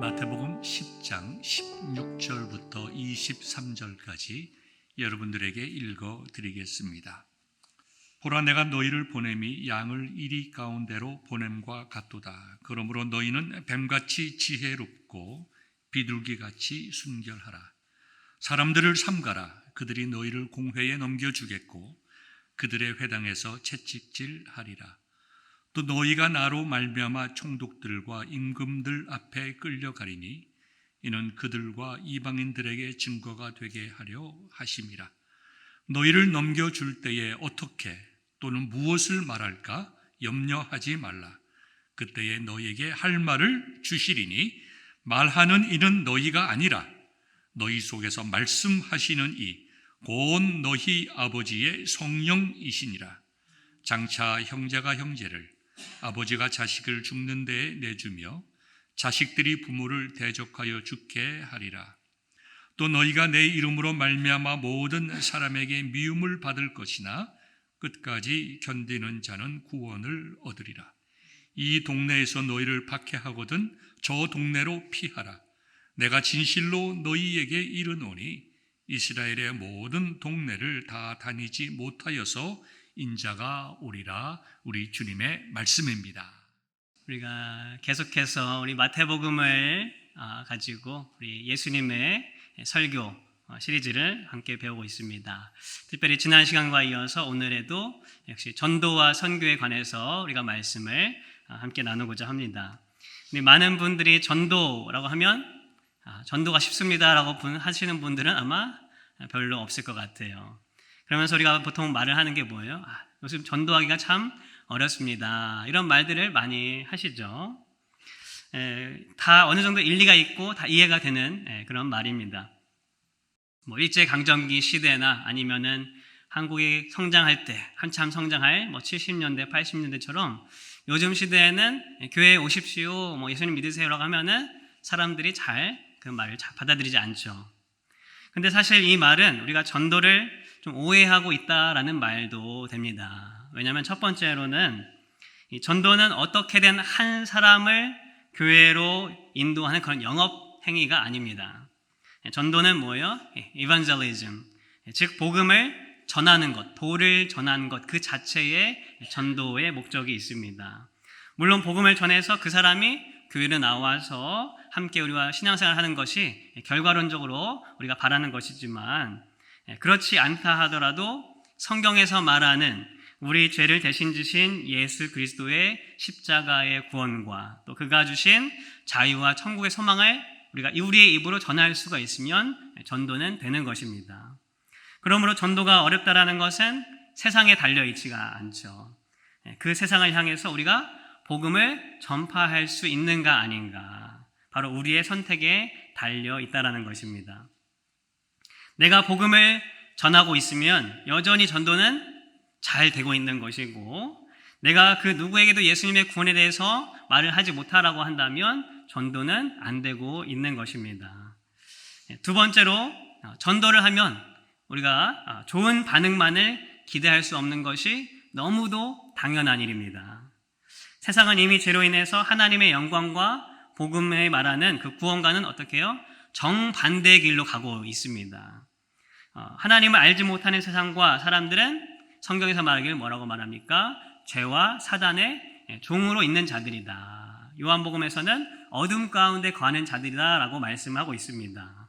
마태복음 10장 16절부터 23절까지 여러분들에게 읽어 드리겠습니다. 보라, 내가 너희를 보냄이 양을 이리 가운데로 보냄과 같도다. 그러므로 너희는 뱀같이 지혜롭고 비둘기같이 순결하라. 사람들을 삼가라. 그들이 너희를 공회에 넘겨주겠고 그들의 회당에서 채찍질하리라. 또 너희가 나로 말미암아 총독들과 임금들 앞에 끌려가리니 이는 그들과 이방인들에게 증거가 되게 하려 하심이라. 너희를 넘겨줄 때에 어떻게 또는 무엇을 말할까 염려하지 말라. 그때에 너희에게 할 말을 주시리니 말하는 이는 너희가 아니라 너희 속에서 말씀하시는 이 곧 너희 아버지의 성령이시니라. 장차 형제가 형제를, 아버지가 자식을 죽는 데에 내주며 자식들이 부모를 대적하여 죽게 하리라. 또 너희가 내 이름으로 말미암아 모든 사람에게 미움을 받을 것이나 끝까지 견디는 자는 구원을 얻으리라. 이 동네에서 너희를 박해하거든 저 동네로 피하라. 내가 진실로 너희에게 이르노니 이스라엘의 모든 동네를 다 다니지 못하여서 인자가 오리라. 우리 주님의 말씀입니다. 우리가 계속해서 우리 마태복음을 가지고 우리 예수님의 설교 시리즈를 함께 배우고 있습니다. 특별히 지난 시간과 이어서 오늘에도 역시 전도와 선교에 관해서 우리가 말씀을 함께 나누고자 합니다. 많은 분들이 전도라고 하면 전도가 쉽습니다라고 하시는 분들은 아마 별로 없을 것 같아요. 그러면서 우리가 보통 말을 하는 게 뭐예요? 요즘 전도하기가 참 어렵습니다. 이런 말들을 많이 하시죠. 다 어느 정도 일리가 있고 다 이해가 되는 그런 말입니다. 일제강점기 시대나 아니면은 한국이 성장할 때 한참 성장할 70년대, 80년대처럼 요즘 시대에는 교회에 오십시오, 예수님 믿으세요라고 하면은 사람들이 잘 그 말을 잘 받아들이지 않죠. 근데 사실 이 말은 우리가 전도를 좀 오해하고 있다라는 말도 됩니다. 왜냐하면 첫 번째로는 이 전도는 어떻게든 한 사람을 교회로 인도하는 그런 영업 행위가 아닙니다. 전도는 뭐예요? evangelism, 즉 복음을 전하는 것, 도를 전하는 것 그 자체에 전도의 목적이 있습니다. 물론 복음을 전해서 그 사람이 교회로 나와서 함께 우리와 신앙생활을 하는 것이 결과론적으로 우리가 바라는 것이지만 그렇지 않다 하더라도 성경에서 말하는 우리 죄를 대신 지신 예수 그리스도의 십자가의 구원과 또 그가 주신 자유와 천국의 소망을 우리가 우리의 입으로 전할 수가 있으면 전도는 되는 것입니다. 그러므로 전도가 어렵다라는 것은 세상에 달려있지가 않죠. 그 세상을 향해서 우리가 복음을 전파할 수 있는가 아닌가, 바로 우리의 선택에 달려있다라는 것입니다. 내가 복음을 전하고 있으면 여전히 전도는 잘 되고 있는 것이고, 내가 그 누구에게도 예수님의 구원에 대해서 말을 하지 못하라고 한다면 전도는 안 되고 있는 것입니다. 두 번째로, 전도를 하면 우리가 좋은 반응만을 기대할 수 없는 것이 너무도 당연한 일입니다. 세상은 이미 죄로 인해서 하나님의 영광과 복음에 말하는 그 구원과는 어떻게 해요? 정반대의 길로 가고 있습니다. 하나님을 알지 못하는 세상과 사람들은 성경에서 말하기를 뭐라고 말합니까? 죄와 사단의 종으로 있는 자들이다. 요한복음에서는 어둠 가운데 거하는 자들이다 라고 말씀하고 있습니다.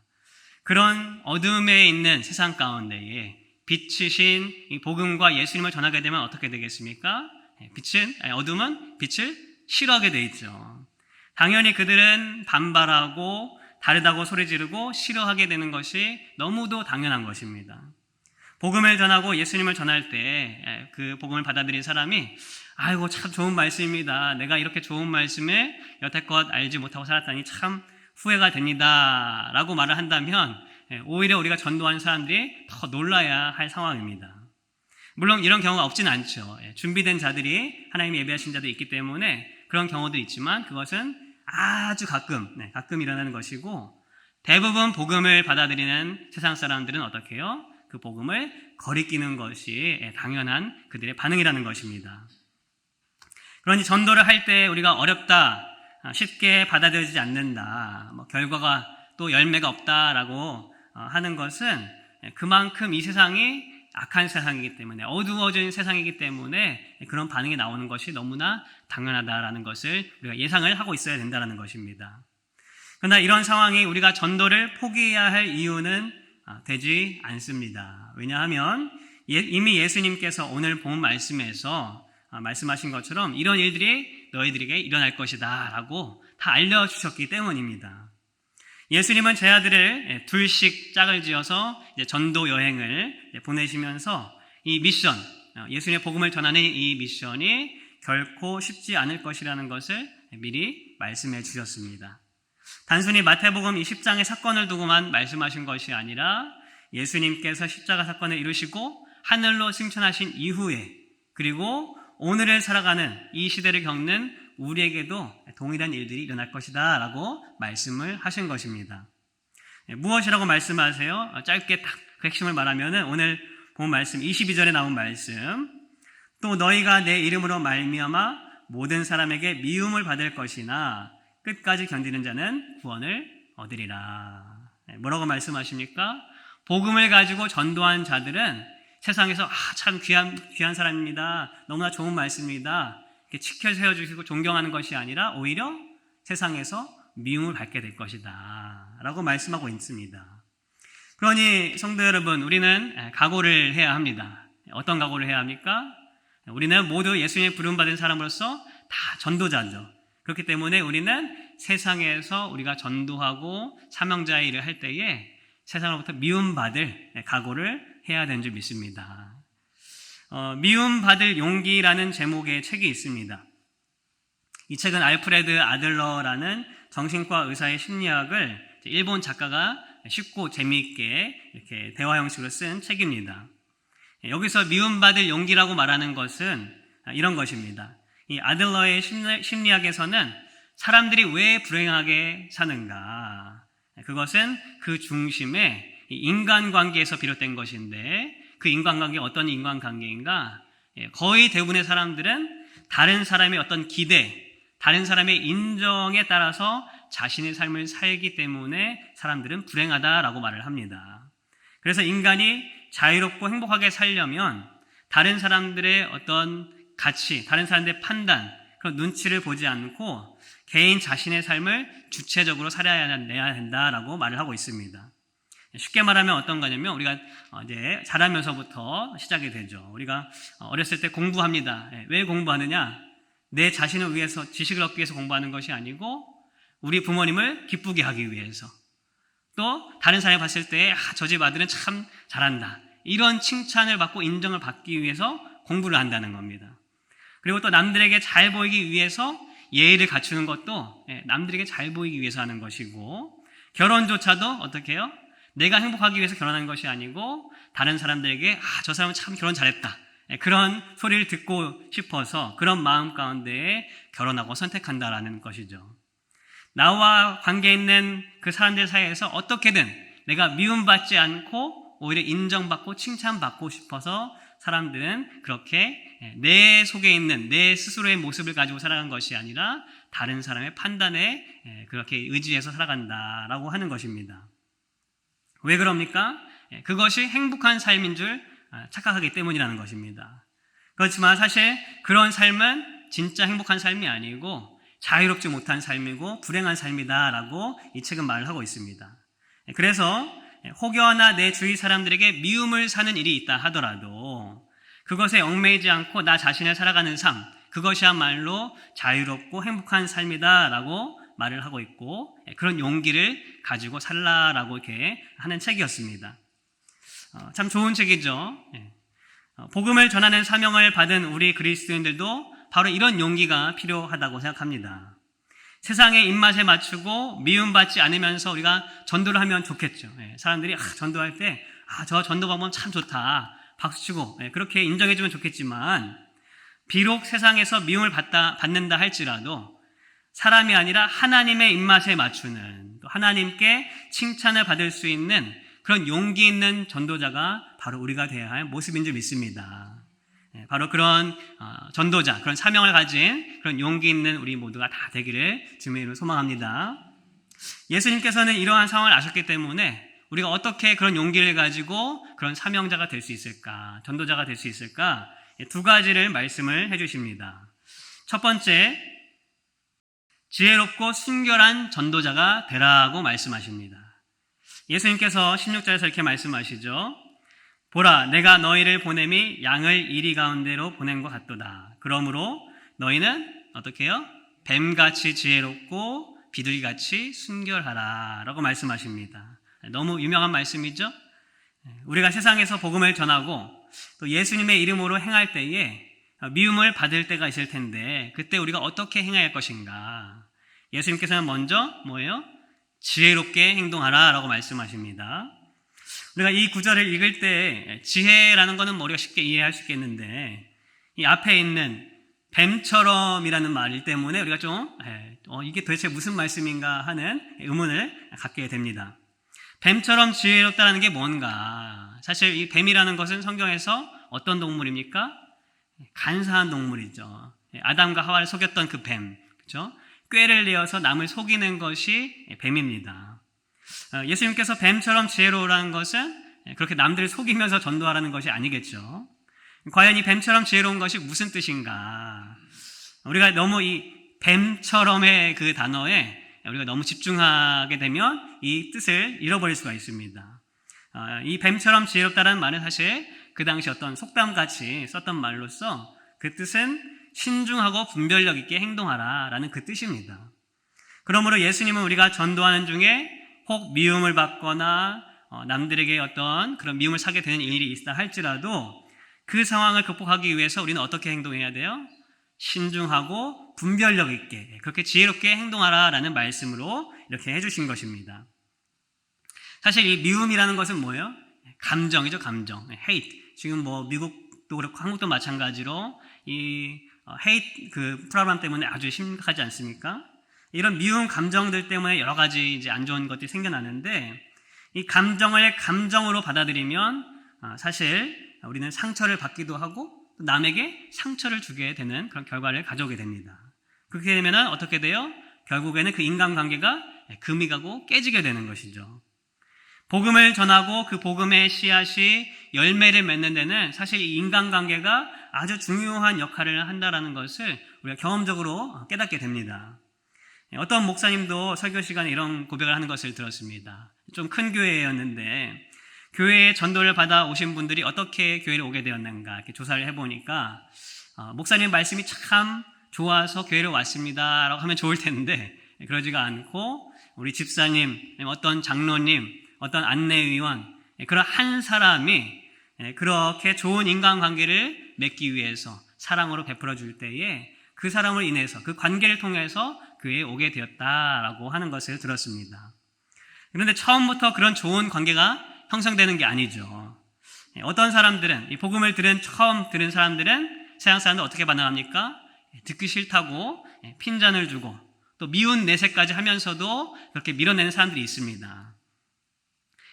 그런 어둠에 있는 세상 가운데에 빛이신 이 복음과 예수님을 전하게 되면 어떻게 되겠습니까? 어둠은 빛을 싫어하게 돼 있죠. 당연히 그들은 반발하고 다르다고 소리 지르고 싫어하게 되는 것이 너무도 당연한 것입니다. 복음을 전하고 예수님을 전할 때 그 복음을 받아들인 사람이 아이고 참 좋은 말씀입니다. 내가 이렇게 좋은 말씀을 여태껏 알지 못하고 살았다니 참 후회가 됩니다. 라고 말을 한다면 오히려 우리가 전도하는 사람들이 더 놀라야 할 상황입니다. 물론 이런 경우가 없지는 않죠. 준비된 자들이 하나님 예배하신 자들이 있기 때문에 그런 경우도 있지만 그것은 아주 가끔 일어나는 것이고, 대부분 복음을 받아들이는 세상 사람들은 어떻게 해요? 그 복음을 거리끼는 것이 당연한 그들의 반응이라는 것입니다. 그러니 전도를 할 때 우리가 어렵다, 쉽게 받아들여지지 않는다, 결과가 또 열매가 없다라고 하는 것은 그만큼 이 세상이 악한 세상이기 때문에, 어두워진 세상이기 때문에 그런 반응이 나오는 것이 너무나 당연하다라는 것을 우리가 예상을 하고 있어야 된다는 것입니다. 그러나 이런 상황이 우리가 전도를 포기해야 할 이유는 되지 않습니다. 왜냐하면 이미 예수님께서 오늘 본 말씀에서 말씀하신 것처럼 이런 일들이 너희들에게 일어날 것이다 라고 다 알려주셨기 때문입니다. 예수님은 제 아들을 둘씩 짝을 지어서 이제 전도 여행을 보내시면서 이 미션, 예수님의 복음을 전하는 이 미션이 결코 쉽지 않을 것이라는 것을 미리 말씀해 주셨습니다. 단순히 마태복음 20장의 사건을 두고만 말씀하신 것이 아니라 예수님께서 십자가 사건을 이루시고 하늘로 승천하신 이후에, 그리고 오늘을 살아가는 이 시대를 겪는 우리에게도 동일한 일들이 일어날 것이다 라고 말씀을 하신 것입니다. 무엇이라고 말씀하세요? 짧게 딱 그 핵심을 말하면 오늘 본 말씀 22절에 나온 말씀, 또 너희가 내 이름으로 말미암아 모든 사람에게 미움을 받을 것이나 끝까지 견디는 자는 구원을 얻으리라. 뭐라고 말씀하십니까? 복음을 가지고 전도한 자들은 세상에서 참 귀한 사람입니다, 너무나 좋은 말씀입니다, 이렇게 치켜 세워주시고 존경하는 것이 아니라 오히려 세상에서 미움을 받게 될 것이다 라고 말씀하고 있습니다. 그러니 성도 여러분, 우리는 각오를 해야 합니다. 어떤 각오를 해야 합니까? 우리는 모두 예수님의 부름받은 사람으로서 다 전도자죠. 그렇기 때문에 우리는 세상에서 우리가 전도하고 사명자의 일을 할 때에 세상으로부터 미움받을 각오를 해야 되는 줄 믿습니다. 미움받을 용기라는 제목의 책이 있습니다. 이 책은 알프레드 아들러라는 정신과 의사의 심리학을 일본 작가가 쉽고 재미있게 이렇게 대화 형식으로 쓴 책입니다. 여기서 미움받을 용기라고 말하는 것은 이런 것입니다. 이 아들러의 심리학에서는 사람들이 왜 불행하게 사는가, 그것은 그 중심에 인간관계에서 비롯된 것인데, 그 인간관계가 어떤 인간관계인가? 거의 대부분의 사람들은 다른 사람의 어떤 기대, 다른 사람의 인정에 따라서 자신의 삶을 살기 때문에 사람들은 불행하다라고 말을 합니다. 그래서 인간이 자유롭고 행복하게 살려면 다른 사람들의 어떤 가치, 다른 사람들의 판단, 그런 눈치를 보지 않고 개인 자신의 삶을 주체적으로 살아야 된다라고 말을 하고 있습니다. 쉽게 말하면 어떤 거냐면, 우리가 이제 자라면서부터 시작이 되죠. 우리가 어렸을 때 공부합니다. 왜 공부하느냐? 내 자신을 위해서, 지식을 얻기 위해서 공부하는 것이 아니고 우리 부모님을 기쁘게 하기 위해서, 또 다른 사람이 봤을 때 저 집 아들은 참 잘한다, 이런 칭찬을 받고 인정을 받기 위해서 공부를 한다는 겁니다. 그리고 또 남들에게 잘 보이기 위해서 예의를 갖추는 것도 남들에게 잘 보이기 위해서 하는 것이고, 결혼조차도 어떻게 해요? 내가 행복하기 위해서 결혼하는 것이 아니고 다른 사람들에게 저 사람은 참 결혼 잘했다, 그런 소리를 듣고 싶어서 그런 마음 가운데에 결혼하고 선택한다라는 것이죠. 나와 관계 있는 그 사람들 사이에서 어떻게든 내가 미움받지 않고 오히려 인정받고 칭찬받고 싶어서 사람들은 그렇게 내 속에 있는 내 스스로의 모습을 가지고 살아가는 것이 아니라 다른 사람의 판단에 그렇게 의지해서 살아간다라고 하는 것입니다. 왜 그럽니까? 그것이 행복한 삶인 줄 착각하기 때문이라는 것입니다. 그렇지만 사실 그런 삶은 진짜 행복한 삶이 아니고 자유롭지 못한 삶이고 불행한 삶이다라고 이 책은 말을 하고 있습니다. 그래서 혹여나 내 주위 사람들에게 미움을 사는 일이 있다 하더라도 그것에 얽매이지 않고 나 자신을 살아가는 삶, 그것이야말로 자유롭고 행복한 삶이다라고 말을 하고 있고, 그런 용기를 가지고 살라라고 이렇게 하는 책이었습니다. 참 좋은 책이죠. 복음을 전하는 사명을 받은 우리 그리스도인들도 바로 이런 용기가 필요하다고 생각합니다. 세상의 입맛에 맞추고 미움받지 않으면서 우리가 전도를 하면 좋겠죠. 사람들이 전도할 때 저 전도 방법 참 좋다, 박수치고 그렇게 인정해주면 좋겠지만, 비록 세상에서 미움을 받는다 할지라도 사람이 아니라 하나님의 입맛에 맞추는, 또 하나님께 칭찬을 받을 수 있는 그런 용기 있는 전도자가 바로 우리가 되어야 할 모습인 줄 믿습니다. 바로 그런 전도자, 그런 사명을 가진 그런 용기 있는 우리 모두가 다 되기를 주님의 이름으로 소망합니다. 예수님께서는 이러한 상황을 아셨기 때문에 우리가 어떻게 그런 용기를 가지고 그런 사명자가 될 수 있을까, 전도자가 될 수 있을까, 두 가지를 말씀을 해주십니다. 첫 번째, 지혜롭고 순결한 전도자가 되라고 말씀하십니다. 예수님께서 16절에서 이렇게 말씀하시죠. 보라, 내가 너희를 보냄이 양을 이리 가운데로 보낸 것 같도다. 그러므로 너희는 어떻게 해요? 뱀같이 지혜롭고 비둘기같이 순결하라 라고 말씀하십니다. 너무 유명한 말씀이죠? 우리가 세상에서 복음을 전하고 또 예수님의 이름으로 행할 때에 미움을 받을 때가 있을 텐데 그때 우리가 어떻게 행해야 할 것인가? 예수님께서는 먼저 뭐예요? 지혜롭게 행동하라 라고 말씀하십니다. 우리가 이 구절을 읽을 때 지혜라는 것은 우리가 쉽게 이해할 수 있겠는데 이 앞에 있는 뱀처럼이라는 말 때문에 우리가 좀 이게 도대체 무슨 말씀인가 하는 의문을 갖게 됩니다. 뱀처럼 지혜롭다는 게 뭔가? 사실 이 뱀이라는 것은 성경에서 어떤 동물입니까? 간사한 동물이죠. 아담과 하와를 속였던 그 뱀, 그렇죠? 꾀를 내어서 남을 속이는 것이 뱀입니다. 예수님께서 뱀처럼 지혜로우라는 것은 그렇게 남들을 속이면서 전도하라는 것이 아니겠죠. 과연 이 뱀처럼 지혜로운 것이 무슨 뜻인가? 우리가 너무 이 뱀처럼의 그 단어에 우리가 너무 집중하게 되면 이 뜻을 잃어버릴 수가 있습니다. 이 뱀처럼 지혜롭다는 말은 사실 그 당시 어떤 속담같이 썼던 말로서 그 뜻은 신중하고 분별력 있게 행동하라 라는 그 뜻입니다. 그러므로 예수님은 우리가 전도하는 중에 혹 미움을 받거나 남들에게 어떤 그런 미움을 사게 되는 일이 있다 할지라도 그 상황을 극복하기 위해서 우리는 어떻게 행동해야 돼요? 신중하고 분별력 있게 그렇게 지혜롭게 행동하라라는 말씀으로 이렇게 해주신 것입니다. 사실 이 미움이라는 것은 뭐예요? 감정이죠, 감정. hate. 지금 뭐 미국도 그렇고 한국도 마찬가지로 이 hate 그 프로그램 때문에 아주 심각하지 않습니까? 이런 미움 감정들 때문에 여러 가지 이제 안 좋은 것들이 생겨나는데 이 감정을 감정으로 받아들이면 사실 우리는 상처를 받기도 하고 남에게 상처를 주게 되는 그런 결과를 가져오게 됩니다. 그렇게 되면 어떻게 돼요? 결국에는 그 인간관계가 금이 가고 깨지게 되는 것이죠. 복음을 전하고 그 복음의 씨앗이 열매를 맺는 데는 사실 이 인간관계가 아주 중요한 역할을 한다는 것을 우리가 경험적으로 깨닫게 됩니다. 어떤 목사님도 설교 시간에 이런 고백을 하는 것을 들었습니다. 좀 큰 교회였는데 교회에 전도를 받아 오신 분들이 어떻게 교회를 오게 되었는가 이렇게 조사를 해보니까 목사님 말씀이 참 좋아서 교회를 왔습니다 라고 하면 좋을 텐데 그러지가 않고 우리 집사님, 어떤 장로님, 어떤 안내위원 그런 한 사람이 그렇게 좋은 인간관계를 맺기 위해서 사랑으로 베풀어 줄 때에 그 사람을 인해서 그 관계를 통해서 교회에 오게 되었다라고 하는 것을 들었습니다. 그런데 처음부터 그런 좋은 관계가 형성되는 게 아니죠. 어떤 사람들은 이 복음을 처음 들은 사람들은 세상 사람들 어떻게 반응합니까? 듣기 싫다고 핀잔을 주고 또 미운 내색까지 하면서도 그렇게 밀어내는 사람들이 있습니다.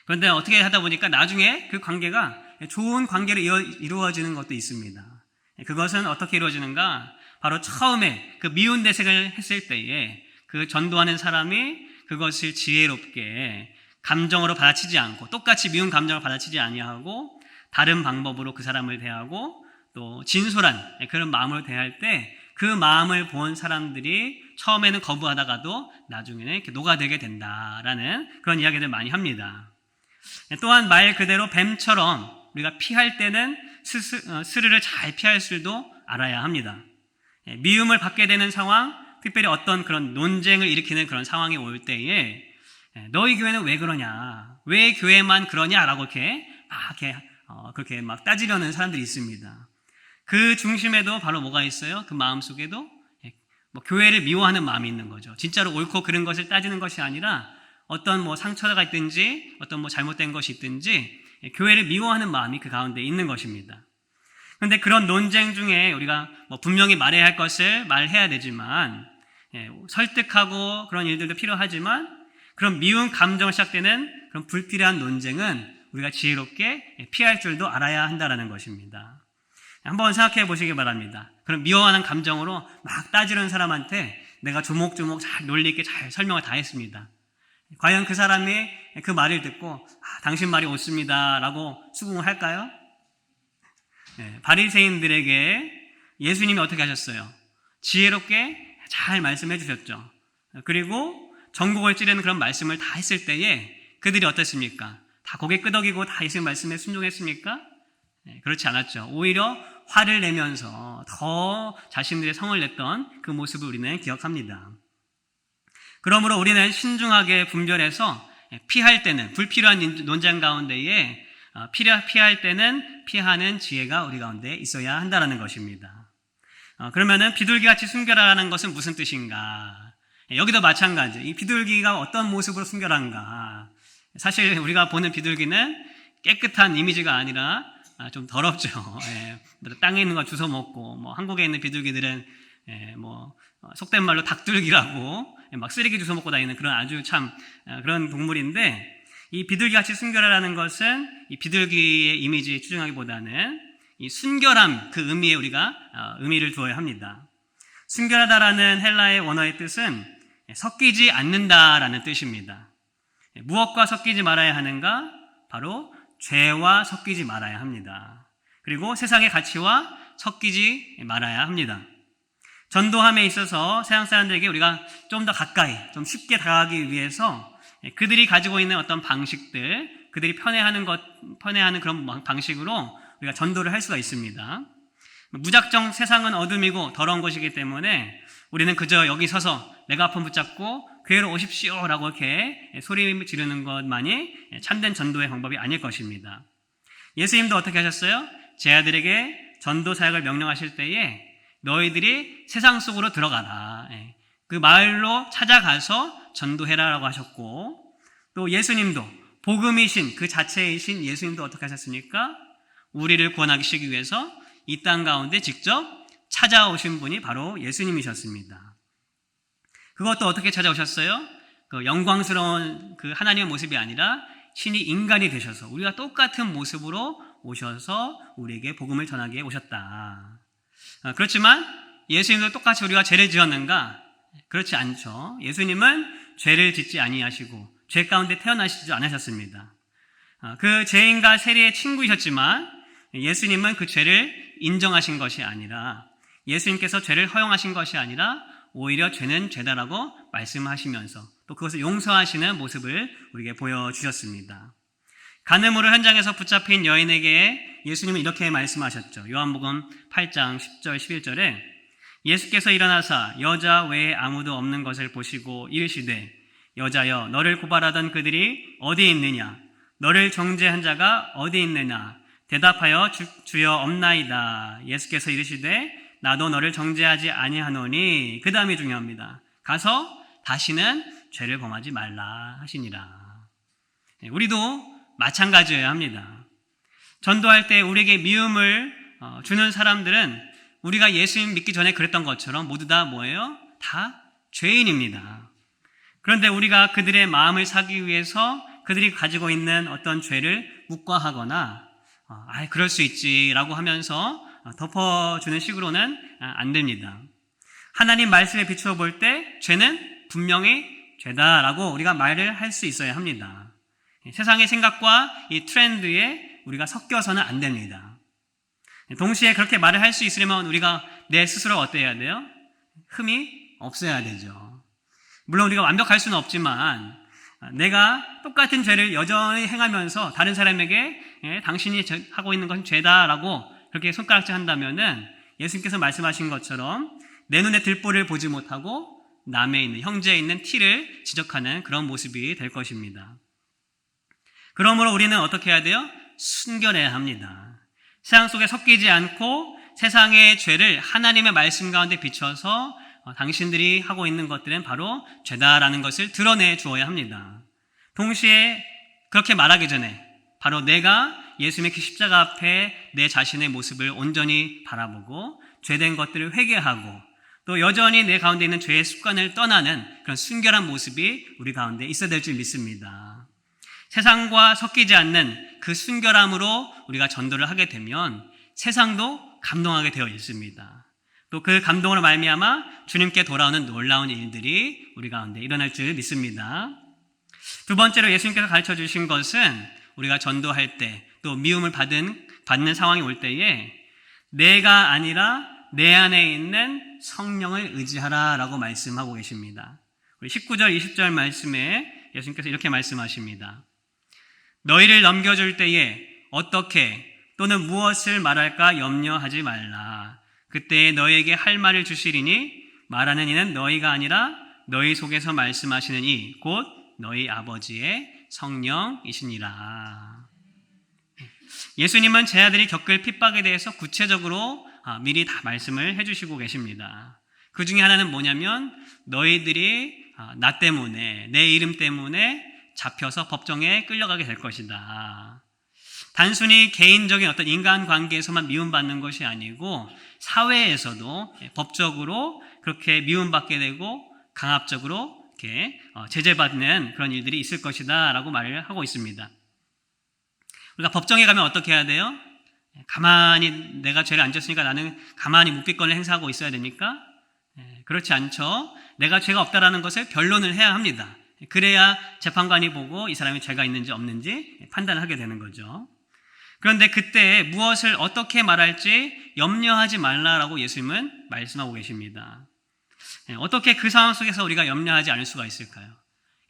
그런데 어떻게 하다 보니까 나중에 그 관계가 좋은 관계로 이루어지는 것도 있습니다. 그것은 어떻게 이루어지는가? 바로 처음에 그 미운 내색을 했을 때에 그 전도하는 사람이 그것을 지혜롭게 감정으로 받아치지 않고 똑같이 미운 감정을 받아치지 아니하고 다른 방법으로 그 사람을 대하고 또 진솔한 그런 마음으로 대할 때 그 마음을 본 사람들이 처음에는 거부하다가도 나중에는 이렇게 녹아들게 된다라는 그런 이야기들 많이 합니다. 또한 말 그대로 뱀처럼 우리가 피할 때는 스르르 잘 피할 줄도 알아야 합니다. 미움을 받게 되는 상황, 특별히 어떤 그런 논쟁을 일으키는 그런 상황이 올 때에 너희 교회는 왜 그러냐, 왜 교회만 그러냐라고 그렇게 막 따지려는 사람들이 있습니다. 그 중심에도 바로 뭐가 있어요? 그 마음 속에도 교회를 미워하는 마음이 있는 거죠. 진짜로 옳고 그른 것을 따지는 것이 아니라 어떤 상처가 있든지 어떤 잘못된 것이 있든지 교회를 미워하는 마음이 그 가운데 있는 것입니다. 그런데 그런 논쟁 중에 우리가 분명히 말해야 할 것을 말해야 되지만 설득하고 그런 일들도 필요하지만 그런 미운 감정을 시작되는 그런 불필요한 논쟁은 우리가 지혜롭게 피할 줄도 알아야 한다는 것입니다. 한번 생각해 보시기 바랍니다. 그럼 미워하는 감정으로 막 따지는 사람한테 내가 조목조목 잘 논리 있게 잘 설명을 다 했습니다. 과연 그 사람이 그 말을 듣고 당신 말이 옳습니다 라고 수긍을 할까요? 바리새인들에게 예수님이 어떻게 하셨어요? 지혜롭게 잘 말씀해 주셨죠. 그리고 전곡을 찌르는 그런 말씀을 다 했을 때에 그들이 어떻습니까? 다 고개 끄덕이고 다 예수님 말씀에 순종했습니까? 그렇지 않았죠. 오히려 화를 내면서 더 자신들의 성을 냈던 그 모습을 우리는 기억합니다. 그러므로 우리는 신중하게 분별해서 피할 때는 불필요한 논쟁 가운데에 피할 때는 피하는 지혜가 우리 가운데 있어야 한다는 것입니다. 그러면은 비둘기같이 순결하라는 것은 무슨 뜻인가? 여기도 마찬가지. 이 비둘기가 어떤 모습으로 순결한가? 사실 우리가 보는 비둘기는 깨끗한 이미지가 아니라 좀 더럽죠. 땅에 있는 거 주워 먹고, 뭐 한국에 있는 비둘기들은 속된 말로 닭둘기라고 막 쓰레기 주워 먹고 다니는 그런 아주 참 그런 동물인데, 이 비둘기같이 순결하라는 것은 이 비둘기의 이미지에 추정하기보다는 이 순결함 그 의미에 우리가 의미를 두어야 합니다. 순결하다라는 헬라의 원어의 뜻은 섞이지 않는다라는 뜻입니다. 무엇과 섞이지 말아야 하는가? 바로 죄와 섞이지 말아야 합니다. 그리고 세상의 가치와 섞이지 말아야 합니다. 전도함에 있어서 세상 사람들에게 우리가 좀 더 가까이, 좀 쉽게 다가가기 위해서 그들이 가지고 있는 어떤 방식들, 그들이 편애하는 그런 방식으로 우리가 전도를 할 수가 있습니다. 무작정 세상은 어둠이고 더러운 곳이기 때문에 우리는 그저 여기 서서 메가폰 붙잡고 교회로 오십시오 라고 이렇게 소리 지르는 것만이 참된 전도의 방법이 아닐 것입니다. 예수님도 어떻게 하셨어요? 제 아들에게 전도 사역을 명령하실 때에 너희들이 세상 속으로 들어가라. 그 마을로 찾아가서 전도해라라고 하셨고, 또 예수님도 복음이신 그 자체이신 예수님도 어떻게 하셨습니까? 우리를 구원하시기 위해서 이 땅 가운데 직접 찾아오신 분이 바로 예수님이셨습니다. 그것도 어떻게 찾아오셨어요? 그 영광스러운 그 하나님의 모습이 아니라 신이 인간이 되셔서 우리가 똑같은 모습으로 오셔서 우리에게 복음을 전하게 오셨다. 그렇지만 예수님도 똑같이 우리가 죄를 지었는가? 그렇지 않죠. 예수님은 죄를 짓지 아니하시고 죄 가운데 태어나시지 않으셨습니다. 그 죄인과 세리의 친구이셨지만 예수님은 그 죄를 인정하신 것이 아니라, 예수님께서 죄를 허용하신 것이 아니라 오히려 죄는 죄다라고 말씀하시면서 또 그것을 용서하시는 모습을 우리에게 보여주셨습니다. 간음으로 현장에서 붙잡힌 여인에게 예수님은 이렇게 말씀하셨죠. 요한복음 8장 10절 11절에 예수께서 일어나사 여자 외에 아무도 없는 것을 보시고 이르시되 여자여 너를 고발하던 그들이 어디 있느냐? 너를 정죄한 자가 어디 있느냐? 대답하여 주여 없나이다. 예수께서 이르시되 나도 너를 정죄하지 아니하노니, 그 다음이 중요합니다. 가서 다시는 죄를 범하지 말라 하시니라. 우리도 마찬가지여야 합니다. 전도할 때 우리에게 미움을 주는 사람들은 우리가 예수님 믿기 전에 그랬던 것처럼 모두 다 뭐예요? 다 죄인입니다. 그런데 우리가 그들의 마음을 사기 위해서 그들이 가지고 있는 어떤 죄를 묵과하거나 그럴 수 있지라고 하면서 덮어주는 식으로는 안 됩니다. 하나님 말씀에 비추어 볼 때 죄는 분명히 죄다라고 우리가 말을 할 수 있어야 합니다. 세상의 생각과 이 트렌드에 우리가 섞여서는 안 됩니다. 동시에 그렇게 말을 할 수 있으려면 우리가 내 스스로 어때야 돼요? 흠이 없어야 되죠. 물론 우리가 완벽할 수는 없지만 내가 똑같은 죄를 여전히 행하면서 다른 사람에게 당신이 하고 있는 것은 죄다라고 그렇게 손가락질 한다면은 예수님께서 말씀하신 것처럼 내 눈에 들보를 보지 못하고 남의 있는 형제에 있는 티를 지적하는 그런 모습이 될 것입니다. 그러므로 우리는 어떻게 해야 돼요? 순결해야 합니다. 세상 속에 섞이지 않고 세상의 죄를 하나님의 말씀 가운데 비춰서 당신들이 하고 있는 것들은 바로 죄다라는 것을 드러내 주어야 합니다. 동시에 그렇게 말하기 전에 바로 내가 예수님의 그 십자가 앞에 내 자신의 모습을 온전히 바라보고 죄된 것들을 회개하고 또 여전히 내 가운데 있는 죄의 습관을 떠나는 그런 순결한 모습이 우리 가운데 있어야 될 줄 믿습니다. 세상과 섞이지 않는 그 순결함으로 우리가 전도를 하게 되면 세상도 감동하게 되어 있습니다. 또 그 감동으로 말미암아 주님께 돌아오는 놀라운 일들이 우리 가운데 일어날 줄 믿습니다. 두 번째로 예수님께서 가르쳐 주신 것은 우리가 전도할 때 또 미움을 받는 상황이 올 때에 내가 아니라 내 안에 있는 성령을 의지하라라고 말씀하고 계십니다. 우리 19절, 20절 말씀에 예수님께서 이렇게 말씀하십니다. 너희를 넘겨줄 때에 어떻게 또는 무엇을 말할까 염려하지 말라. 그때 너희에게 할 말을 주시리니 말하는 이는 너희가 아니라 너희 속에서 말씀하시는 이 곧 너희 아버지의 성령이시니라. 예수님은 제 아들이 겪을 핍박에 대해서 구체적으로 미리 다 말씀을 해주시고 계십니다. 그 중에 하나는 뭐냐면 너희들이 나 때문에 내 이름 때문에 잡혀서 법정에 끌려가게 될 것이다. 단순히 개인적인 어떤 인간관계에서만 미움받는 것이 아니고 사회에서도 법적으로 그렇게 미움받게 되고 강압적으로 이렇게 제재받는 그런 일들이 있을 것이다 라고 말을 하고 있습니다. 우리가 법정에 가면 어떻게 해야 돼요? 가만히 내가 죄를 안 졌으니까 나는 가만히 묵비권을 행사하고 있어야 됩니까? 그렇지 않죠. 내가 죄가 없다라는 것을 변론을 해야 합니다. 그래야 재판관이 보고 이 사람이 죄가 있는지 없는지 판단을 하게 되는 거죠. 그런데 그때 무엇을 어떻게 말할지 염려하지 말라라고 예수님은 말씀하고 계십니다. 어떻게 그 상황 속에서 우리가 염려하지 않을 수가 있을까요?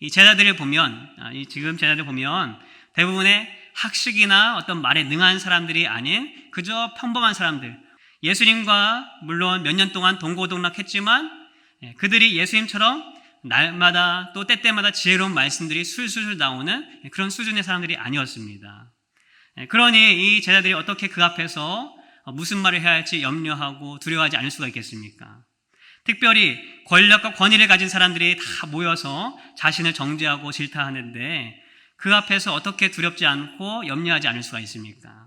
이 제자들을 보면, 지금 제자들 보면 대부분의 학식이나 어떤 말에 능한 사람들이 아닌 그저 평범한 사람들, 예수님과 물론 몇 년 동안 동고동락했지만 그들이 예수님처럼 날마다 또 때때마다 지혜로운 말씀들이 술술 나오는 그런 수준의 사람들이 아니었습니다. 그러니 이 제자들이 어떻게 그 앞에서 무슨 말을 해야 할지 염려하고 두려워하지 않을 수가 있겠습니까? 특별히 권력과 권위를 가진 사람들이 다 모여서 자신을 정죄하고 질타하는데 그 앞에서 어떻게 두렵지 않고 염려하지 않을 수가 있습니까?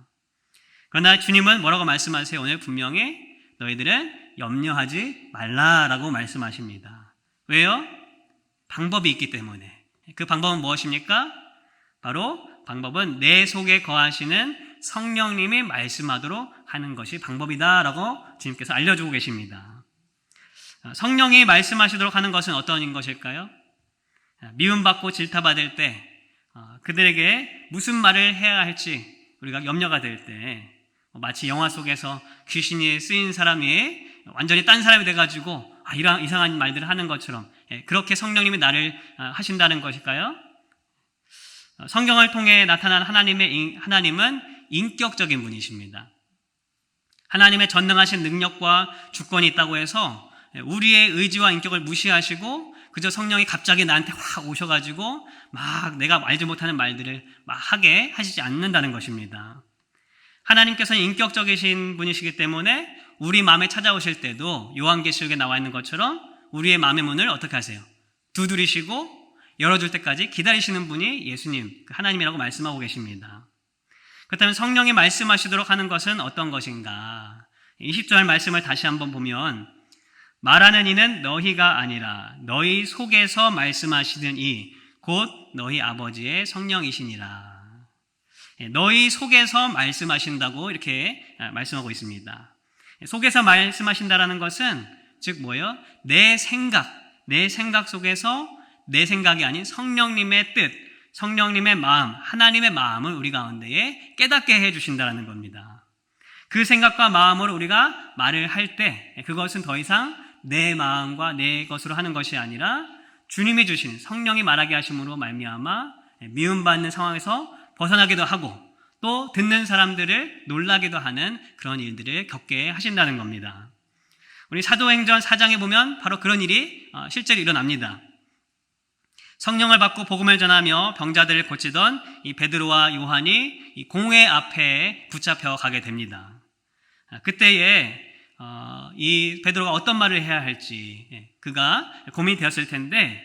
그러나 주님은 뭐라고 말씀하세요? 오늘 분명히 너희들은 염려하지 말라라고 말씀하십니다. 왜요? 방법이 있기 때문에. 그 방법은 무엇입니까? 바로 방법은 내 속에 거하시는 성령님이 말씀하도록 하는 것이 방법이다라고 주님께서 알려주고 계십니다. 성령이 말씀하시도록 하는 것은 어떤 것일까요? 미움받고 질타받을 때 그들에게 무슨 말을 해야 할지 우리가 염려가 될 때 마치 영화 속에서 귀신이 쓰인 사람이 완전히 딴 사람이 돼가지고 이런 이상한 말들을 하는 것처럼 그렇게 성령님이 나를 하신다는 것일까요? 성경을 통해 나타난 하나님은 인격적인 분이십니다. 하나님의 전능하신 능력과 주권이 있다고 해서 우리의 의지와 인격을 무시하시고 그저 성령이 갑자기 나한테 확 오셔가지고 막 내가 알지 못하는 말들을 막 하게 하시지 않는다는 것입니다. 하나님께서는 인격적이신 분이시기 때문에 우리 마음에 찾아오실 때도 요한계시록에 나와 있는 것처럼 우리의 마음의 문을 어떻게 하세요? 두드리시고 열어줄 때까지 기다리시는 분이 예수님, 하나님이라고 말씀하고 계십니다. 그렇다면 성령이 말씀하시도록 하는 것은 어떤 것인가? 20절 말씀을 다시 한번 보면 말하는 이는 너희가 아니라 너희 속에서 말씀하시는 이 곧 너희 아버지의 성령이시니라. 너희 속에서 말씀하신다고 이렇게 말씀하고 있습니다. 속에서 말씀하신다라는 것은 즉 뭐예요? 내 생각 속에서 내 생각이 아닌 성령님의 뜻, 성령님의 마음, 하나님의 마음을 우리 가운데에 깨닫게 해주신다는 겁니다. 그 생각과 마음으로 우리가 말을 할 때 그것은 더 이상 내 마음과 내 것으로 하는 것이 아니라 주님이 주신 성령이 말하게 하심으로 말미암아 미움받는 상황에서 벗어나기도 하고 또 듣는 사람들을 놀라기도 하는 그런 일들을 겪게 하신다는 겁니다. 우리 사도행전 4장에 보면 바로 그런 일이 실제로 일어납니다. 성령을 받고 복음을 전하며 병자들을 고치던 이 베드로와 요한이 이 공회 앞에 붙잡혀 가게 됩니다. 그때에 이 베드로가 어떤 말을 해야 할지 그가 고민이 되었을 텐데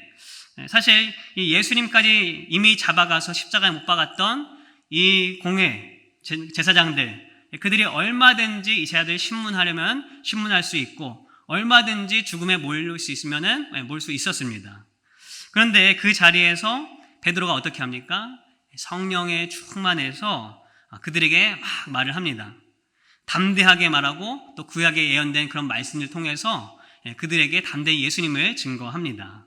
사실 이 예수님까지 이미 잡아가서 십자가에 못 박았던 이 공회 제사장들 그들이 얼마든지 이 제자들을 신문하려면 신문할 수 있고 얼마든지 죽음에 몰릴 수 있으면은 몰 수 있었습니다. 그런데 그 자리에서 베드로가 어떻게 합니까? 성령에 충만해서 그들에게 막 말을 합니다. 담대하게 말하고 또 구약에 예언된 그런 말씀을 통해서 그들에게 담대히 예수님을 증거합니다.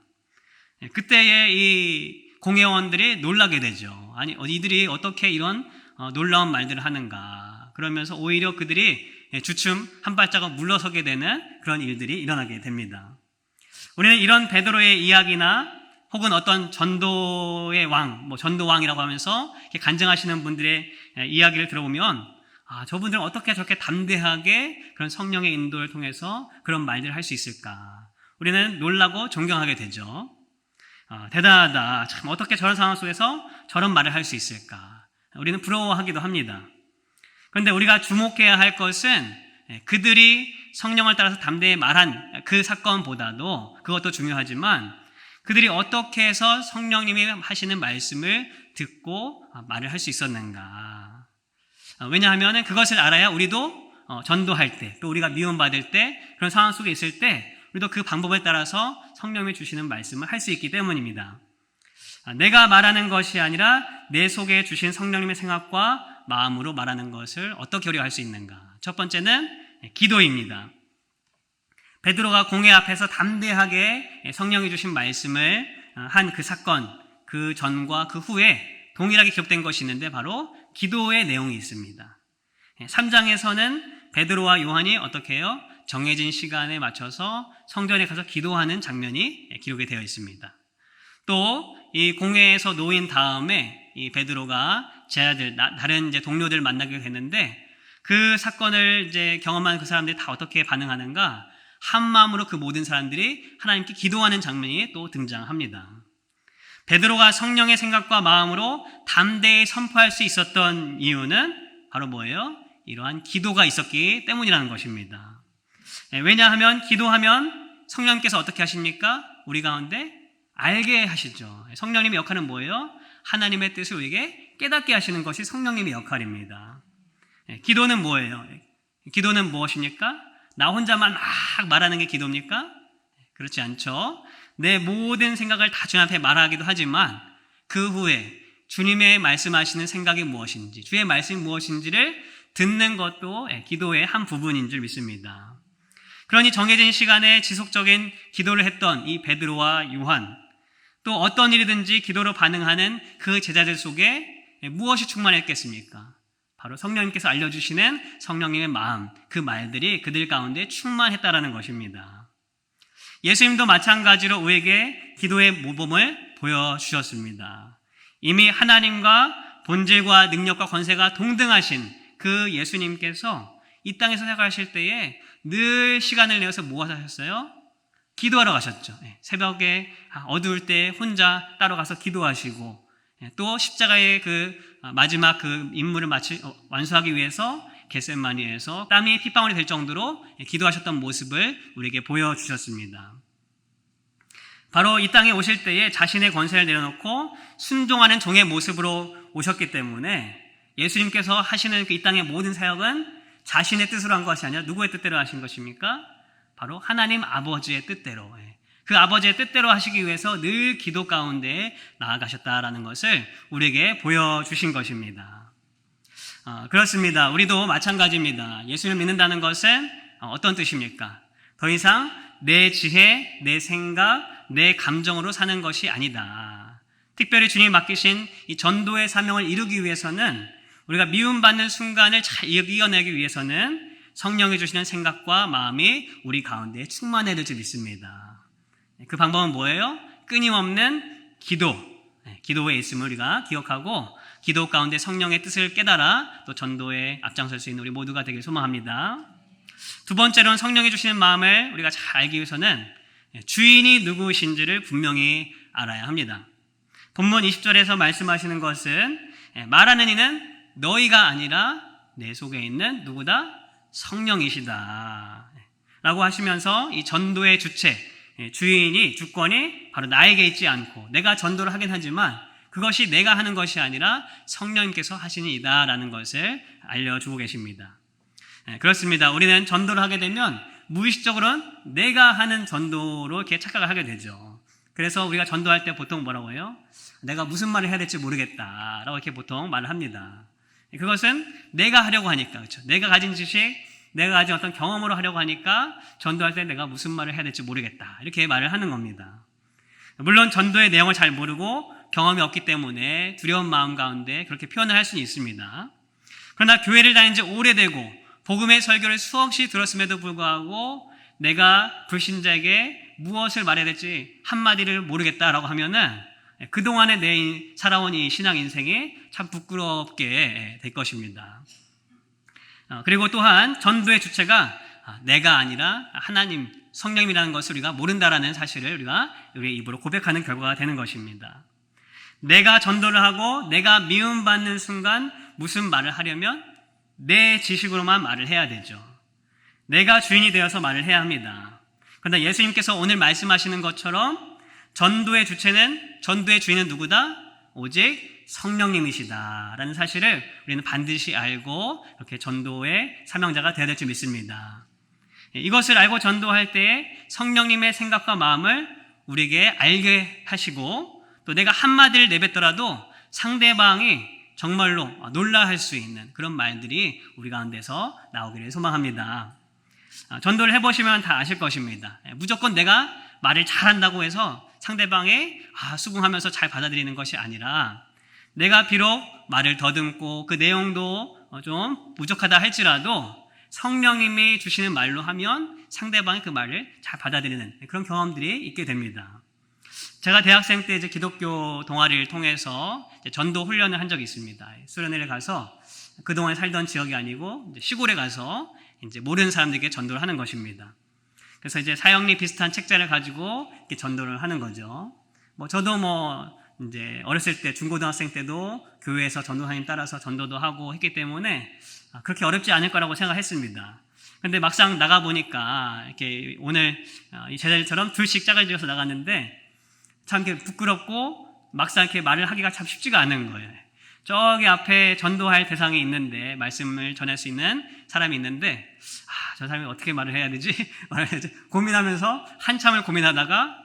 그때에 이 공회원들이 놀라게 되죠. 아니, 이들이 어떻게 이런 놀라운 말들을 하는가. 그러면서 오히려 그들이 주춤 한 발자국 물러서게 되는 그런 일들이 일어나게 됩니다. 우리는 이런 베드로의 이야기나 혹은 어떤 전도의 왕, 전도왕이라고 하면서 이렇게 간증하시는 분들의 이야기를 들어보면 저분들은 어떻게 저렇게 담대하게 그런 성령의 인도를 통해서 그런 말들을 할 수 있을까? 우리는 놀라고 존경하게 되죠. 대단하다. 참 어떻게 저런 상황 속에서 저런 말을 할 수 있을까? 우리는 부러워하기도 합니다. 그런데 우리가 주목해야 할 것은 그들이 성령을 따라서 담대히 말한 그 사건보다도 그것도 중요하지만 그들이 어떻게 해서 성령님이 하시는 말씀을 듣고 말을 할 수 있었는가. 왜냐하면 그것을 알아야 우리도 전도할 때, 또 우리가 미움받을 때, 그런 상황 속에 있을 때 우리도 그 방법에 따라서 성령이 주시는 말씀을 할 수 있기 때문입니다. 내가 말하는 것이 아니라 내 속에 주신 성령님의 생각과 마음으로 말하는 것을 어떻게 우리가 할 수 있는가. 첫 번째는 기도입니다. 베드로가 공회 앞에서 담대하게 성령이 주신 말씀을 한 그 사건, 그 전과 그 후에 동일하게 기록된 것이 있는데 바로 기도의 내용이 있습니다. 3장에서는 베드로와 요한이 어떻게 해요? 정해진 시간에 맞춰서 성전에 가서 기도하는 장면이 기록이 되어 있습니다. 또 이 공회에서 놓인 다음에 이 베드로가 제 아들, 다른 이제 동료들 만나게 됐는데 그 사건을 이제 경험한 그 사람들이 다 어떻게 반응하는가? 한 마음으로 그 모든 사람들이 하나님께 기도하는 장면이 또 등장합니다. 베드로가 성령의 생각과 마음으로 담대히 선포할 수 있었던 이유는 바로 뭐예요? 이러한 기도가 있었기 때문이라는 것입니다. 왜냐하면 기도하면 성령님께서 어떻게 하십니까? 우리 가운데 알게 하시죠. 성령님의 역할은 뭐예요? 하나님의 뜻을 우리에게 깨닫게 하시는 것이 성령님의 역할입니다. 기도는 뭐예요? 기도는 무엇입니까? 나 혼자만 막 말하는 게 기도입니까? 그렇지 않죠. 내 모든 생각을 다 주님 앞에 말하기도 하지만 그 후에 주님의 말씀하시는 생각이 무엇인지, 주의 말씀이 무엇인지를 듣는 것도 기도의 한 부분인 줄 믿습니다. 그러니 정해진 시간에 지속적인 기도를 했던 이 베드로와 요한, 또 어떤 일이든지 기도로 반응하는 그 제자들 속에 무엇이 충만했겠습니까? 바로 성령님께서 알려주시는 성령님의 마음, 그 말들이 그들 가운데 충만했다라는 것입니다. 예수님도 마찬가지로 우리에게 기도의 모범을 보여주셨습니다. 이미 하나님과 본질과 능력과 권세가 동등하신 그 예수님께서 이 땅에서 생활하실 때에 늘 시간을 내어서 무엇 하셨어요? 기도하러 가셨죠. 새벽에 어두울 때 혼자 따로 가서 기도하시고 또 십자가의 그 마지막 그 임무를 완수하기 위해서 겟세마니에서 땀이 핏방울이 될 정도로 기도하셨던 모습을 우리에게 보여주셨습니다. 바로 이 땅에 오실 때에 자신의 권세를 내려놓고 순종하는 종의 모습으로 오셨기 때문에 예수님께서 하시는 이 땅의 모든 사역은 자신의 뜻으로 한 것이 아니라 누구의 뜻대로 하신 것입니까? 바로 하나님 아버지의 뜻대로, 그 아버지의 뜻대로 하시기 위해서 늘 기도 가운데 나아가셨다라는 것을 우리에게 보여주신 것입니다. 그렇습니다. 우리도 마찬가지입니다. 예수를 믿는다는 것은 어떤 뜻입니까? 더 이상 내 지혜, 내 생각, 내 감정으로 사는 것이 아니다. 특별히 주님이 맡기신 이 전도의 사명을 이루기 위해서는 우리가 미움받는 순간을 잘 이겨내기 위해서는 성령이 주시는 생각과 마음이 우리 가운데 충만해야 될 줄 믿습니다. 그 방법은 뭐예요? 끊임없는 기도, 기도에 있음을 우리가 기억하고 기도 가운데 성령의 뜻을 깨달아 또 전도에 앞장설 수 있는 우리 모두가 되길 소망합니다. 두 번째로는 성령이 주시는 마음을 우리가 잘 알기 위해서는 주인이 누구신지를 분명히 알아야 합니다. 본문 20절에서 말씀하시는 것은 말하는 이는 너희가 아니라 내 속에 있는 누구다? 성령이시다 라고 하시면서 이 전도의 주체, 주인이, 주권이 바로 나에게 있지 않고 내가 전도를 하긴 하지만 그것이 내가 하는 것이 아니라 성령님께서 하시는 이다 라는 것을 알려주고 계십니다. 그렇습니다. 우리는 전도를 하게 되면 무의식적으로는 내가 하는 전도로 이렇게 착각을 하게 되죠. 그래서 우리가 전도할 때 보통 뭐라고 해요? 내가 무슨 말을 해야 될지 모르겠다 라고 이렇게 보통 말을 합니다. 그것은 내가 하려고 하니까, 그렇죠? 내가 가진 지식, 내가 가진 어떤 경험으로 하려고 하니까 전도할 때 내가 무슨 말을 해야 될지 모르겠다, 이렇게 말을 하는 겁니다. 물론 전도의 내용을 잘 모르고 경험이 없기 때문에 두려운 마음 가운데 그렇게 표현을 할 수는 있습니다. 그러나 교회를 다닌 지 오래되고 복음의 설교를 수없이 들었음에도 불구하고 내가 불신자에게 무엇을 말해야 될지 한마디를 모르겠다라고 하면은 그동안에 내 살아온 이 신앙 인생이 참 부끄럽게 될 것입니다. 그리고 또한 전도의 주체가 내가 아니라 하나님, 성령님이라는 것을 우리가 모른다라는 사실을 우리가 우리의 입으로 고백하는 결과가 되는 것입니다. 내가 전도를 하고 내가 미움받는 순간 무슨 말을 하려면 내 지식으로만 말을 해야 되죠. 내가 주인이 되어서 말을 해야 합니다. 그러나 예수님께서 오늘 말씀하시는 것처럼 전도의 주인은 누구다? 오직 성령님이시다라는 사실을 우리는 반드시 알고 이렇게 전도의 사명자가 되어야 될 줄 믿습니다. 이것을 알고 전도할 때에 성령님의 생각과 마음을 우리에게 알게 하시고 또 내가 한마디를 내뱉더라도 상대방이 정말로 놀라할 수 있는 그런 말들이 우리 가운데서 나오기를 소망합니다. 전도를 해보시면 다 아실 것입니다. 무조건 내가 말을 잘한다고 해서 상대방이 수긍하면서 잘 받아들이는 것이 아니라 내가 비록 말을 더듬고 그 내용도 좀 부족하다 할지라도 성령님이 주시는 말로 하면 상대방이 그 말을 잘 받아들이는 그런 경험들이 있게 됩니다. 제가 대학생 때 이제 기독교 동아리를 통해서 전도 훈련을 한 적이 있습니다. 수련회를 가서 그동안 살던 지역이 아니고 시골에 가서 이제 모르는 사람들에게 전도를 하는 것입니다. 그래서 이제 사형리 비슷한 책자를 가지고 이렇게 전도를 하는 거죠. 저도 이제 어렸을 때 중고등학생 때도 교회에서 전도사님 따라서 전도도 하고 했기 때문에 그렇게 어렵지 않을 거라고 생각했습니다. 근데 막상 나가 보니까 이렇게 오늘 이 제자들처럼 둘씩 짝을 지어서 나갔는데 참 이렇게 부끄럽고 막상 이렇게 말을 하기가 참 쉽지가 않은 거예요. 저기 앞에 전도할 대상이 있는데 말씀을 전할 수 있는 사람이 있는데 저 사람이 어떻게 말을 해야 되지? 고민하면서 한참을 고민하다가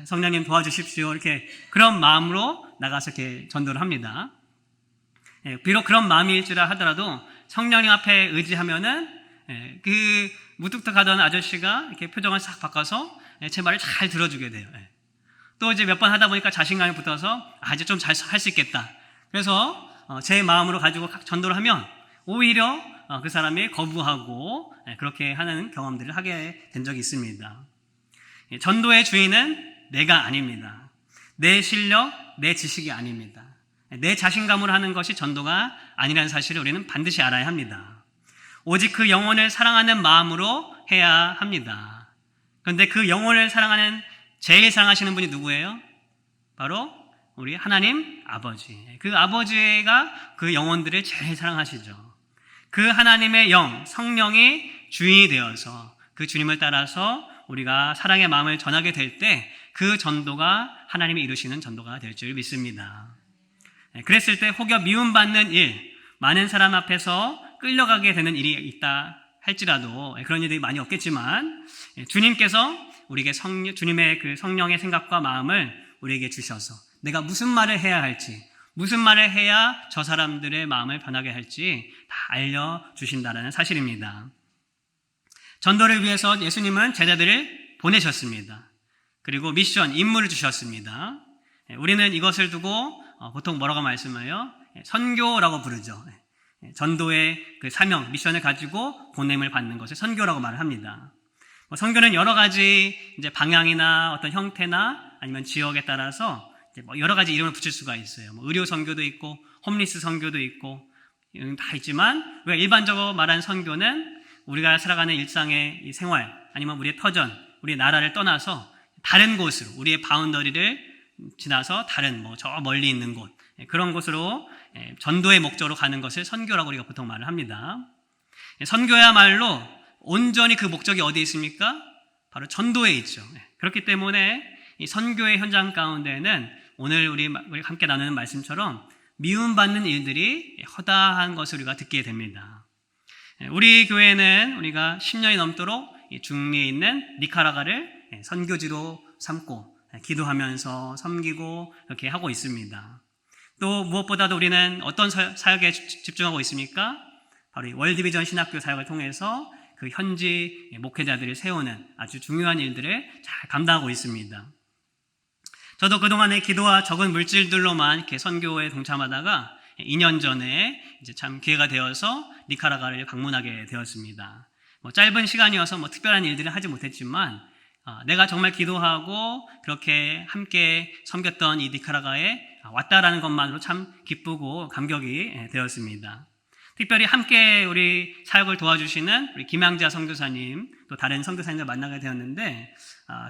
성령님 도와주십시오 이렇게 그런 마음으로 나가서 이렇게 전도를 합니다. 비록 그런 마음일지라 하더라도 성령님 앞에 의지하면은 그 무뚝뚝하던 아저씨가 이렇게 표정을 싹 바꿔서 제 말을 잘 들어주게 돼요. 또 이제 몇 번 하다 보니까 자신감이 붙어서 이제 좀 잘 할 수 있겠다. 그래서 제 마음으로 가지고 전도를 하면 오히려 그 사람이 거부하고 그렇게 하는 경험들을 하게 된 적이 있습니다. 전도의 주인은 내가 아닙니다. 내 실력, 내 지식이 아닙니다. 내 자신감으로 하는 것이 전도가 아니라는 사실을 우리는 반드시 알아야 합니다. 오직 그 영혼을 사랑하는 마음으로 해야 합니다. 그런데 그 영혼을 사랑하는 제일 사랑하시는 분이 누구예요? 바로 우리 하나님 아버지. 그 아버지가 그 영혼들을 제일 사랑하시죠. 그 하나님의 영, 성령이 주인이 되어서 그 주님을 따라서 우리가 사랑의 마음을 전하게 될 때 그 전도가 하나님이 이루시는 전도가 될 줄 믿습니다. 그랬을 때 혹여 미움받는 일, 많은 사람 앞에서 끌려가게 되는 일이 있다 할지라도 그런 일들이 많이 없겠지만 주님께서 우리에게 주님의 그 성령의 생각과 마음을 우리에게 주셔서 내가 무슨 말을 해야 할지, 무슨 말을 해야 저 사람들의 마음을 변하게 할지 다 알려주신다는 사실입니다. 전도를 위해서 예수님은 제자들을 보내셨습니다. 그리고 미션, 임무를 주셨습니다. 우리는 이것을 두고 보통 뭐라고 말씀해요? 선교라고 부르죠. 전도의 그 사명, 미션을 가지고 보냄을 받는 것을 선교라고 말을 합니다. 선교는 여러 가지 이제 방향이나 어떤 형태나 아니면 지역에 따라서 이제 여러 가지 이름을 붙일 수가 있어요. 의료 선교도 있고, 홈리스 선교도 있고, 다 있지만, 우리가 일반적으로 말하는 선교는 우리가 살아가는 일상의 이 생활, 아니면 우리의 터전, 우리의 나라를 떠나서 다른 곳으로, 우리의 바운더리를 지나서 다른 저 멀리 있는 곳, 그런 곳으로 전도의 목적으로 가는 것을 선교라고 우리가 보통 말을 합니다. 선교야말로 온전히 그 목적이 어디에 있습니까? 바로 전도에 있죠. 그렇기 때문에 이 선교의 현장 가운데는 오늘 우리 함께 나누는 말씀처럼 미움받는 일들이 허다한 것을 우리가 듣게 됩니다. 우리 교회는 우리가 10년이 넘도록 중미에 있는 니카라과를 선교지로 삼고 기도하면서 섬기고 이렇게 하고 있습니다. 또 무엇보다도 우리는 어떤 사역에 집중하고 있습니까? 바로 이 월드비전 신학교 사역을 통해서 그 현지 목회자들을 세우는 아주 중요한 일들을 잘 감당하고 있습니다. 저도 그동안에 기도와 적은 물질들로만 이렇게 선교에 동참하다가 2년 전에 이제 참 기회가 되어서 니카라과를 방문하게 되었습니다. 짧은 시간이어서 특별한 일들을 하지 못했지만 내가 정말 기도하고 그렇게 함께 섬겼던 이 니카라과에 왔다라는 것만으로 참 기쁘고 감격이 되었습니다. 특별히 함께 우리 사역을 도와주시는 우리 김양자 선교사님 또 다른 선교사님들 만나게 되었는데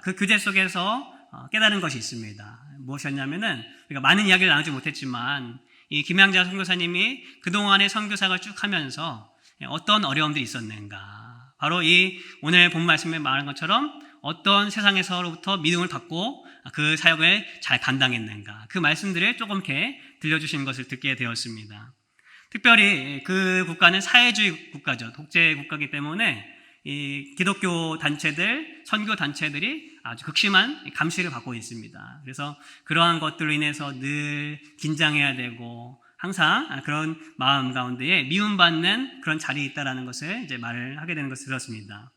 그 교제 속에서 깨달은 것이 있습니다. 무엇이었냐면은 우리가 많은 이야기를 나누지 못했지만 이 김양자 선교사님이 그동안의 선교사를 쭉 하면서 어떤 어려움들이 있었는가, 바로 이 오늘 본 말씀에 말한 것처럼 어떤 세상에서로부터 믿음을 받고 그 사역을 잘 감당했는가, 그 말씀들을 조금 이렇게 들려주신 것을 듣게 되었습니다. 특별히 그 국가는 사회주의 국가죠. 독재 국가이기 때문에 이 기독교 단체들, 선교 단체들이 아주 극심한 감시를 받고 있습니다. 그래서 그러한 것들로 인해서 늘 긴장해야 되고 항상 그런 마음 가운데에 미움받는 그런 자리에 있다라는 것을 이제 말을 하게 되는 것을 들었습니다.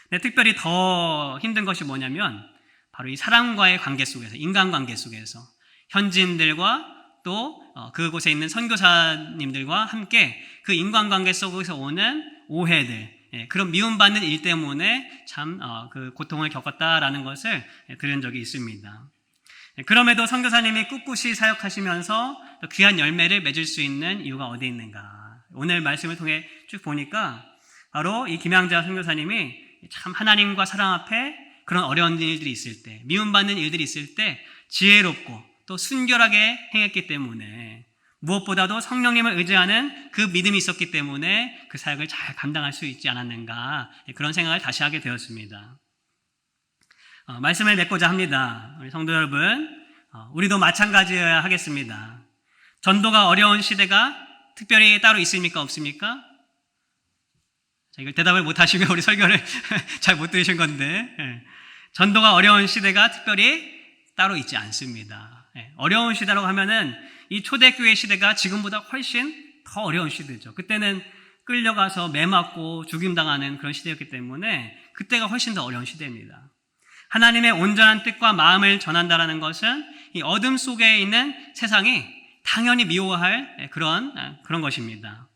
근데 특별히 더 힘든 것이 뭐냐면 바로 이 사람과의 관계 속에서, 인간관계 속에서 현지인들과 또 그곳에 있는 선교사님들과 함께 그 인간관계 속에서 오는 오해들, 그런 미움받는 일 때문에 참 그 고통을 겪었다라는 것을 들은 적이 있습니다. 그럼에도 선교사님이 꿋꿋이 사역하시면서 귀한 열매를 맺을 수 있는 이유가 어디에 있는가? 오늘 말씀을 통해 쭉 보니까 바로 이 김양자 선교사님이 참 하나님과 사람 앞에 그런 어려운 일들이 있을 때, 미움받는 일들이 있을 때 지혜롭고 또 순결하게 행했기 때문에, 무엇보다도 성령님을 의지하는 그 믿음이 있었기 때문에 그 사역을 잘 감당할 수 있지 않았는가, 그런 생각을 다시 하게 되었습니다. 말씀을 맺고자 합니다. 우리 성도 여러분, 우리도 마찬가지여야 하겠습니다. 전도가 어려운 시대가 특별히 따로 있습니까? 없습니까? 자, 이걸 대답을 못 하시면 우리 설교를 잘 못 들으신 건데, 전도가 어려운 시대가 특별히 따로 있지 않습니다. 어려운 시대라고 하면은 이 초대교회 시대가 지금보다 훨씬 더 어려운 시대죠. 그때는 끌려가서 매맞고 죽임당하는 그런 시대였기 때문에 그때가 훨씬 더 어려운 시대입니다. 하나님의 온전한 뜻과 마음을 전한다라는 것은 이 어둠 속에 있는 세상이 당연히 미워할 그런 것입니다.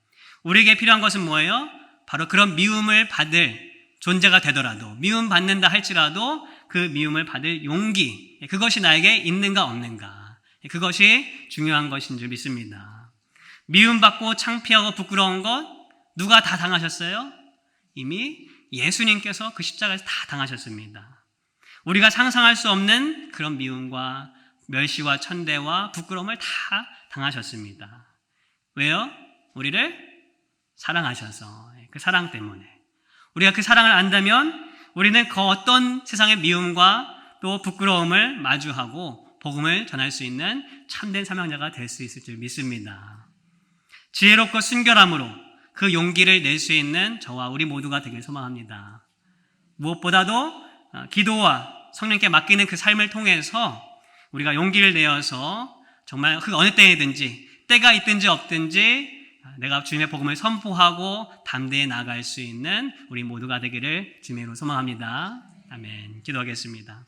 우리에게 필요한 것은 뭐예요? 바로 그런 미움을 받을 존재가 되더라도, 미움 받는다 할지라도 그 미움을 받을 용기, 그것이 나에게 있는가 없는가, 그것이 중요한 것인 줄 믿습니다. 미움받고 창피하고 부끄러운 것 누가 다 당하셨어요? 이미 예수님께서 그 십자가에서 다 당하셨습니다. 우리가 상상할 수 없는 그런 미움과 멸시와 천대와 부끄러움을 다 당하셨습니다. 왜요? 우리를 사랑하셔서, 그 사랑 때문에. 우리가 그 사랑을 안다면 우리는 그 어떤 세상의 미움과 또 부끄러움을 마주하고 복음을 전할 수 있는 참된 사명자가 될 수 있을 줄 믿습니다. 지혜롭고 순결함으로 그 용기를 낼 수 있는 저와 우리 모두가 되길 소망합니다. 무엇보다도 기도와 성령께 맡기는 그 삶을 통해서 우리가 용기를 내어서 정말 그 어느 때이든지, 때가 있든지 없든지 내가 주님의 복음을 선포하고 담대히 나아갈 수 있는 우리 모두가 되기를 주님으로 소망합니다. 아멘. 기도하겠습니다.